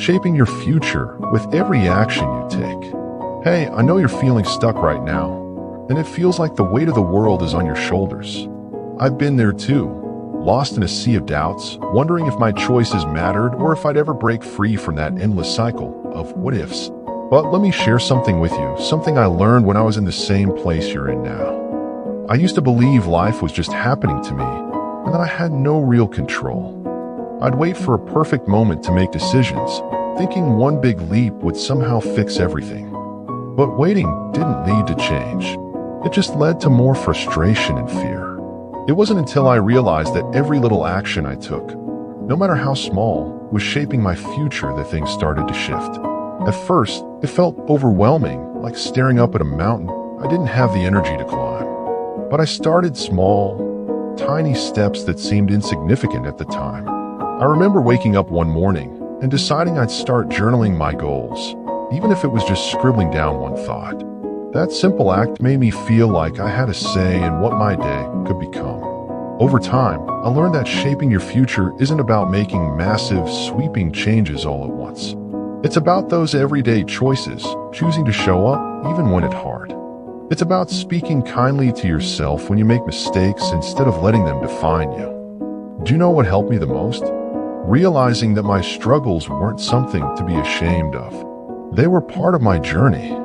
shaping your future with every action you take. Hey, I know you're feeling stuck right now, and it feels like the weight of the world is on your shoulders. I've been there too, lost in a sea of doubts, wondering if my choices mattered or if I'd ever break free from that endless cycle of what-ifs. But let me share something with you, something I learned when I was in the same place you're in now. I used to believe life was just happening to me, and that I had no real control. I'd wait for a perfect moment to make decisions, thinking one big leap would somehow fix everything. But waiting didn't lead to change. It just led to more frustration and fear. It wasn't until I realized that every little action I took, no matter how small, was shaping my future that things started to shift. At first, it felt overwhelming, like staring up at a mountain I didn't have the energy to climb. But I started small, tiny steps that seemed insignificant at the time. I remember waking up one morning and deciding I'd start journaling my goals, even if it was just scribbling down one thought. That simple act made me feel like I had a say in what my day could become. Over time, I learned that shaping your future isn't about making massive, sweeping changes all at once. It's about those everyday choices, choosing to show up even when it's hard. It's about speaking kindly to yourself when you make mistakes instead of letting them define you. Do you know what helped me the most? Realizing that my struggles weren't something to be ashamed of. They were part of my journey.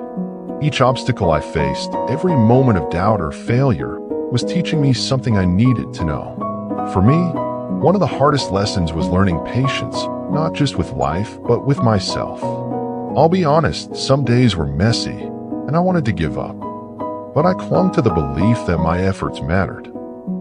Each obstacle I faced, every moment of doubt or failure, was teaching me something I needed to know. For me, one of the hardest lessons was learning patience, not just with life, but with myself. I'll be honest, some days were messy, and I wanted to give up. But I clung to the belief that my efforts mattered.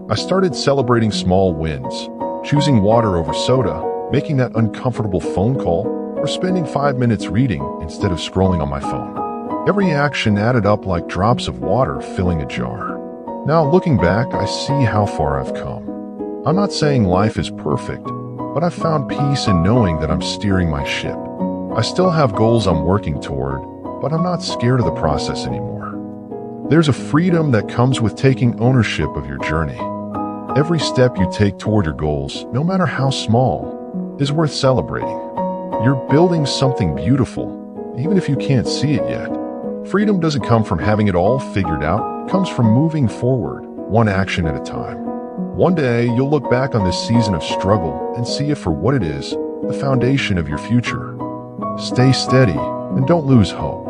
I started celebrating small wins, choosing water over soda, making that uncomfortable phone call, or spending 5 minutes reading instead of scrolling on my phone. Every action added up like drops of water filling a jar. Now looking back, I see how far I've come. I'm not saying life is perfect, but I've found peace in knowing that I'm steering my ship. I still have goals I'm working toward, but I'm not scared of the process anymore. There's a freedom that comes with taking ownership of your journey. Every step you take toward your goals, no matter how small, is worth celebrating. You're building something beautiful, even if you can't see it yet. Freedom doesn't come from having it all figured out. It comes from moving forward, one action at a time. One day, you'll look back on this season of struggle and see it for what it is, the foundation of your future. Stay steady and don't lose hope.